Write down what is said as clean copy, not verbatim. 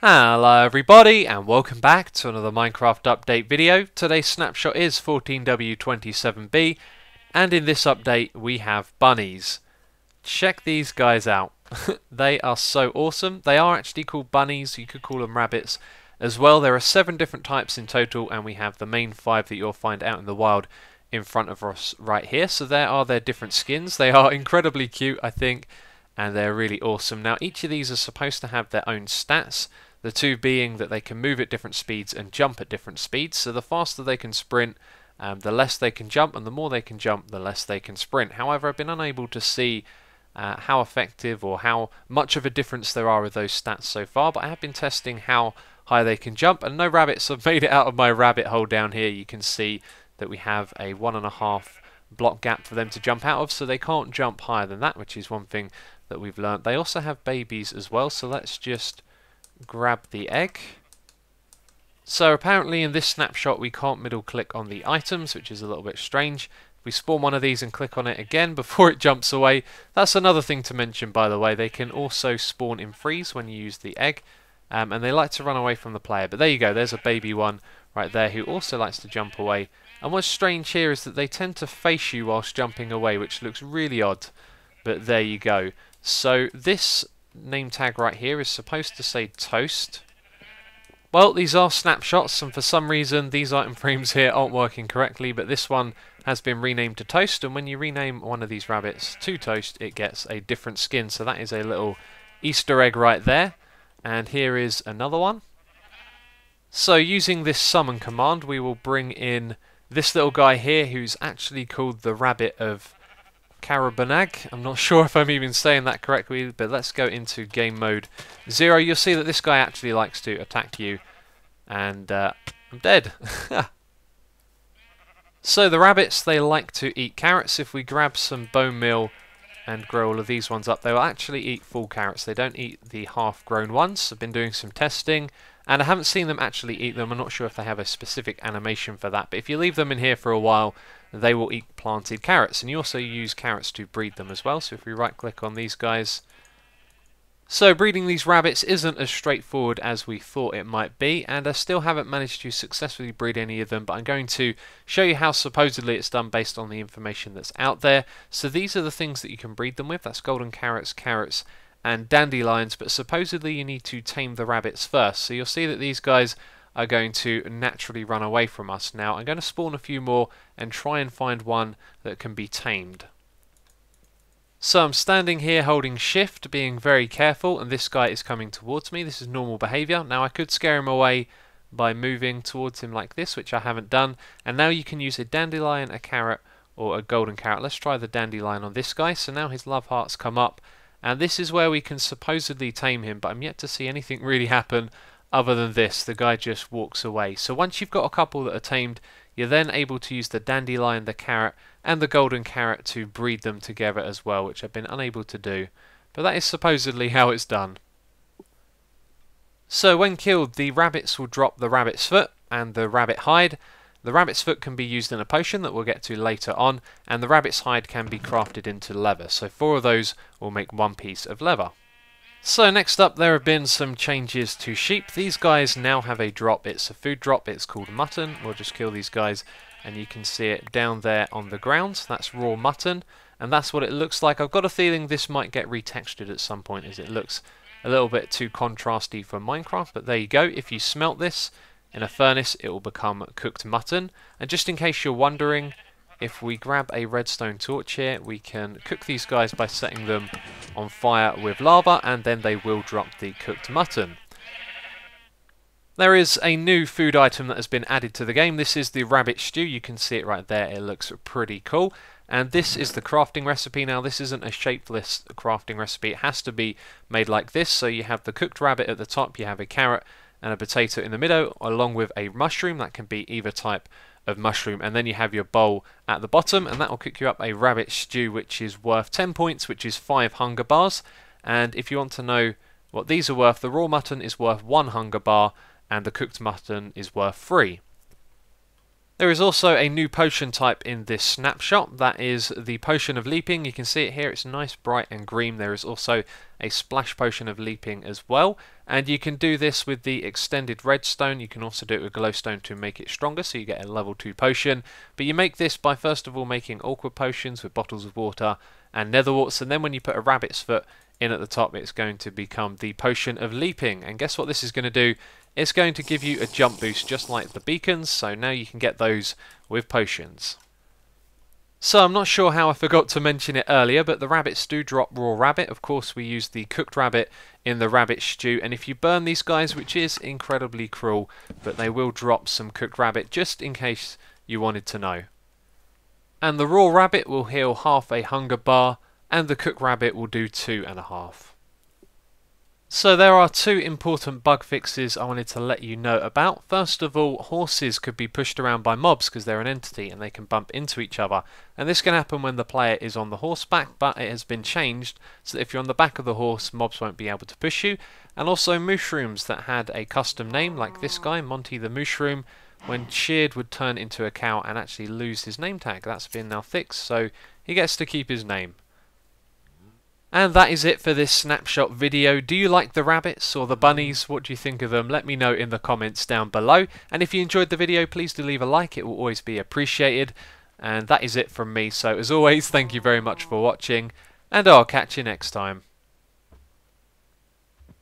Hello everybody and welcome back to another Minecraft update video. Today's snapshot is 14W27B and in this update we have bunnies. Check these guys out. They are so awesome. They are actually called bunnies, you could call them rabbits as well. There are 7 different types in total and we have the main 5 that you'll find out in the wild in front of us right here. So there are their different skins. They are incredibly cute, I think, and they're really awesome. Now each of these are supposed to have their own stats. The two being that they can move at different speeds and jump at different speeds. So the faster they can sprint, the less they can jump, and the more they can jump, the less they can sprint. However, I've been unable to see how effective or how much of a difference there are with those stats so far, but I have been testing how high they can jump, and no rabbits have made it out of my rabbit hole down here. You can see that we have a 1.5 block gap for them to jump out of, so they can't jump higher than that, which is one thing that we've learnt. They also have babies as well, so let's just grab the egg. So apparently in this snapshot we can't middle click on the items, which is a little bit strange. If we spawn one of these and click on it again before it jumps away, that's another thing to mention, by the way. They can also spawn in freeze when you use the egg, and they like to run away from the player. But there you go, there's a baby one right there who also likes to jump away. And what's strange here is that they tend to face you whilst jumping away, which looks really odd, but there you go. So this name tag right here is supposed to say toast. Well, these are snapshots and for some reason these item frames here aren't working correctly, but this one has been renamed to toast, and when you rename one of these rabbits to toast it gets a different skin. So that is a little Easter egg right there, and here is another one. So using this summon command we will bring in this little guy here who's actually called the Rabbit of Caerbannog. I'm not sure if I'm even saying that correctly, but let's go into game mode 0. You'll see that this guy actually likes to attack you, and I'm dead. So the rabbits, they like to eat carrots. If we grab some bone meal and grow all of these ones up, they will actually eat full carrots. They don't eat the half-grown ones. I've been doing some testing and I haven't seen them actually eat them. I'm not sure if they have a specific animation for that, but if you leave them in here for a while they will eat planted carrots, and you also use carrots to breed them as well. So if we right click on these guys, so breeding these rabbits isn't as straightforward as we thought it might be, and I still haven't managed to successfully breed any of them, but I'm going to show you how supposedly it's done based on the information that's out there. So these are the things that you can breed them with. That's golden carrots, carrots and dandelions, but supposedly you need to tame the rabbits first. So you'll see that these guys are going to naturally run away from us. Now I'm going to spawn a few more and try and find one that can be tamed. So I'm standing here holding shift, being very careful, and this guy is coming towards me. This is normal behaviour. Now I could scare him away by moving towards him like this, which I haven't done, and now you can use a dandelion, a carrot or a golden carrot. Let's try the dandelion on this guy. So now his love hearts come up, and this is where we can supposedly tame him, but I'm yet to see anything really happen other than this. The guy just walks away. So once you've got a couple that are tamed, you're then able to use the dandelion, the carrot and the golden carrot to breed them together as well, which I've been unable to do, but that is supposedly how it's done. So when killed, the rabbits will drop the rabbit's foot and the rabbit hide. The rabbit's foot can be used in a potion that we'll get to later on, and the rabbit's hide can be crafted into leather. So 4 of those will make 1 piece of leather. So next up, there have been some changes to sheep. These guys now have a drop. It's a food drop. It's called Mutton. We'll just kill these guys and you can see it down there on the ground. That's raw mutton, and that's what it looks like. I've got a feeling this might get retextured at some point, as it looks a little bit too contrasty for Minecraft, but there you go. If you smelt this in a furnace it will become cooked mutton. And just in case you're wondering, if we grab a redstone torch here, we can cook these guys by setting them on fire with lava, and then they will drop the cooked mutton. There is a new food item that has been added to the game. This is the rabbit stew. You can see it right there. It looks pretty cool. And this is the crafting recipe. Now this isn't a shapeless crafting recipe. It has to be made like this. So you have the cooked rabbit at the top, you have a carrot and a potato in the middle, along with a mushroom. That can be either type of mushroom, and then you have your bowl at the bottom, and that will cook you up a rabbit stew, which is worth 10 points, which is 5 hunger bars. And if you want to know what these are worth, the raw mutton is worth 1 hunger bar and the cooked mutton is worth 3. There is also a new potion type in this snapshot, that is the potion of leaping. You can see it here, it's nice, bright and green. There is also a splash potion of leaping as well, and you can do this with the extended redstone. You can also do it with glowstone to make it stronger, so you get a level 2 potion. But you make this by first of all making awkward potions with bottles of water and netherwarts, and then when you put a rabbit's foot in at the top, it's going to become the potion of leaping. And guess what this is going to do? It's going to give you a jump boost just like the beacons, so now you can get those with potions. So I'm not sure how I forgot to mention it earlier, but the rabbits do drop raw rabbit. Of course we use the cooked rabbit in the rabbit stew, and if you burn these guys, which is incredibly cruel, but they will drop some cooked rabbit just in case you wanted to know. And the raw rabbit will heal half a hunger bar, and the cooked rabbit will do 2.5. So there are 2 important bug fixes I wanted to let you know about. First of all, horses could be pushed around by mobs because they're an entity and they can bump into each other. And this can happen when the player is on the horseback, but it has been changed so that if you're on the back of the horse, mobs won't be able to push you. And also mushrooms that had a custom name, like this guy, Monty the Mushroom, when sheared would turn into a cow and actually lose his name tag. That's been now fixed, so he gets to keep his name. And that is it for this snapshot video. Do you like the rabbits or the bunnies? What do you think of them? Let me know in the comments down below. And if you enjoyed the video, please do leave a like. It will always be appreciated. And that is it from me. So as always, thank you very much for watching, and I'll catch you next time.